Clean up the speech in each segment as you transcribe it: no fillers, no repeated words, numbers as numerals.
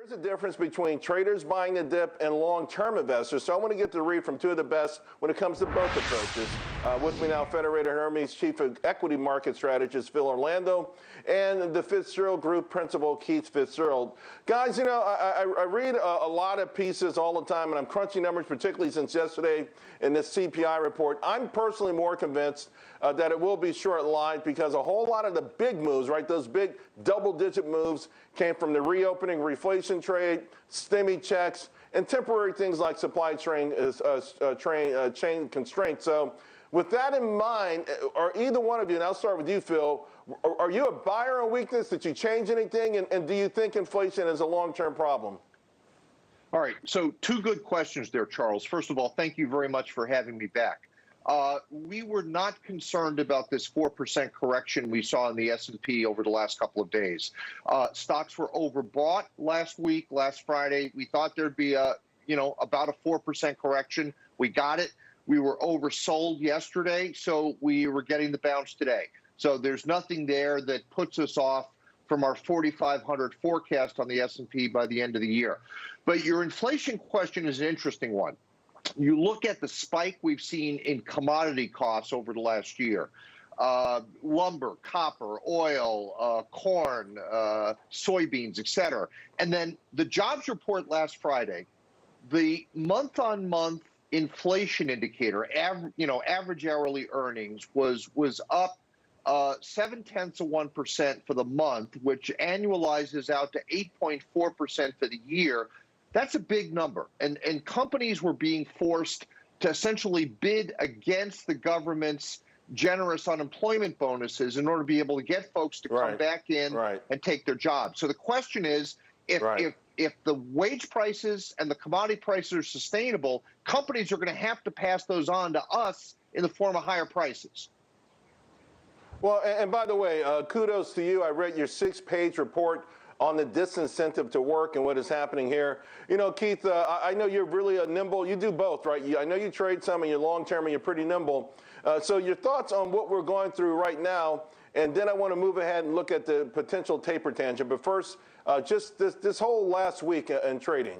There's a difference between traders buying the dip and long-term investors. So I want to get the read from two of the best when it comes to both approaches. With me now, Federated Hermes Chief of Equity Market Strategist Phil Orlando and the Fitz-Gerald Group Principal Keith Fitz-Gerald. Guys, you know, I read a lot of pieces all the time, and I'm crunching numbers, particularly since yesterday in this CPI report. I'm personally more convinced that it will be short-lived because a whole lot of the big moves, right, those big double-digit moves came from the reopening reflation trade, stimmy checks, and temporary things like supply chain constraints. So with that in mind, are either one of you, and I'll start with you, Phil, are you a buyer on weakness? Did you change anything? And do you think inflation is a long-term problem? All right, so two good questions there, Charles. First of all, thank you very much for having me back. We were not concerned about this 4% correction we saw in the S&P over the last couple of days. Stocks were overbought last week, last Friday. We thought there'd be about a 4% correction. We got it. We were oversold yesterday, so we were getting the bounce today. So there's nothing there that puts us off from our 4,500 forecast on the S&P by the end of the year. But your inflation question is an interesting one. You look at the spike we've seen in commodity costs over the last year. Lumber, copper, oil, corn, soybeans, et cetera. And then the jobs report last Friday, the month-on-month inflation indicator, average hourly earnings was up 0.7% for the month, which annualizes out to 8.4% for the year. That's a big number. And companies were being forced to essentially bid against the government's generous unemployment bonuses in order to be able to get folks to come back in and take their jobs. So the question is, if the wage prices and the commodity prices are sustainable, companies are going to have to pass those on to us in the form of higher prices. Well, and by the way, kudos to you. I read your 6-page report on the disincentive to work and what is happening here. You know, Keith, I know you're really nimble. You do both, right? I know you trade some and you're long-term and you're pretty nimble. So your thoughts on what we're going through right now, and then I want to move ahead and look at the potential taper tangent. But first, just this whole last week in trading.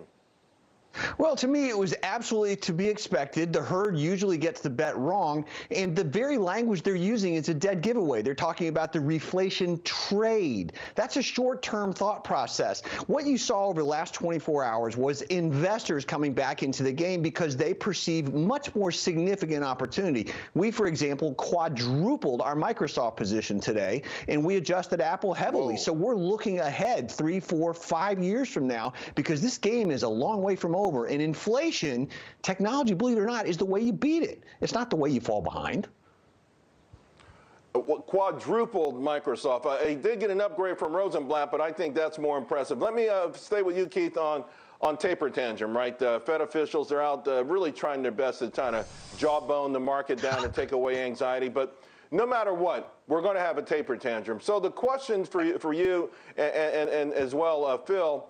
Well, to me, it was absolutely to be expected. The herd usually gets the bet wrong, and the very language they're using is a dead giveaway. They're talking about the reflation trade. That's a short-term thought process. What you saw over the last 24 hours was investors coming back into the game because they perceive much more significant opportunity. We, for example, quadrupled our Microsoft position today, and we adjusted Apple heavily. Whoa. So we're looking ahead 3, 4, 5 years from now because this game is a long way from over. And inflation, technology, believe it or not, is the way you beat it. It's not the way you fall behind. Quadrupled Microsoft. He did get an upgrade from Rosenblatt, but I think that's more impressive. Let me stay with you, Keith, on taper tantrum, right? Fed officials are out really trying their best to try to jawbone the market down and take away anxiety. But no matter what, we're going to have a taper tantrum. So the question for you and as well, Phil,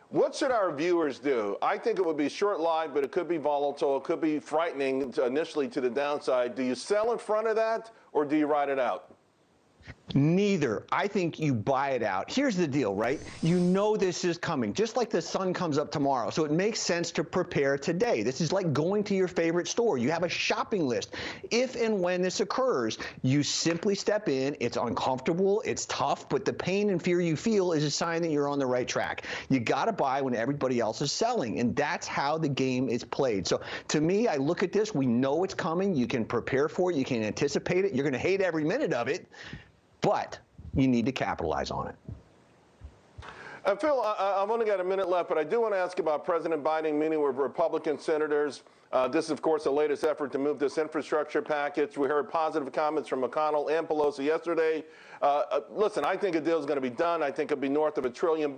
what should our viewers do? I think it would be short-lived, but it could be volatile. It could be frightening initially to the downside. Do you sell in front of that, or do you ride it out? Neither. I think you buy it out. Here's the deal, right? You know this is coming, just like the sun comes up tomorrow. So it makes sense to prepare today. This is like going to your favorite store. You have a shopping list. If and when this occurs, you simply step in. It's uncomfortable. It's tough. But the pain and fear you feel is a sign that you're on the right track. You got to buy when everybody else is selling. And that's how the game is played. So to me, I look at this. We know it's coming. You can prepare for it. You can anticipate it. You're going to hate every minute of it. But you need to capitalize on it. Phil, I've only got a minute left, but I do want to ask about President Biden meeting with Republican senators. This is, of course, the latest effort to move this infrastructure package. We heard positive comments from McConnell and Pelosi yesterday. Listen, I think a deal is going to be done. I think it'll be north of $1 trillion.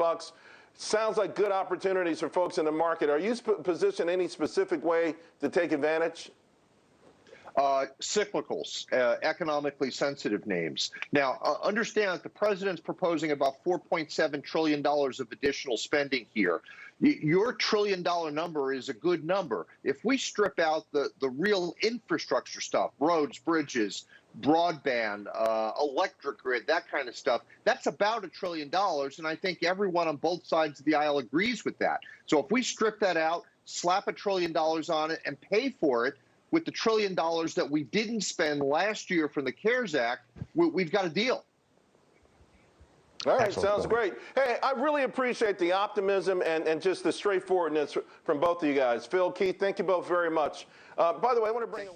Sounds like good opportunities for folks in the market. Are you positioned any specific way to take advantage? Cyclicals, economically sensitive names. Now, understand that the president's proposing about $4.7 trillion of additional spending here. Your $1 trillion number is a good number. If we strip out the real infrastructure stuff, roads, bridges, broadband, electric grid, that kind of stuff. That's about $1 trillion, and I think everyone on both sides of the aisle agrees with that. So if we strip that out, slap $1 trillion on it, and pay for it with the $1 trillion that we didn't spend last year from the CARES Act, we've got a deal. All right, Excellent sounds point. great. Hey, I really appreciate the optimism and just the straightforwardness from both of you guys. Phil, Keith, thank you both very much. By the way, I want to bring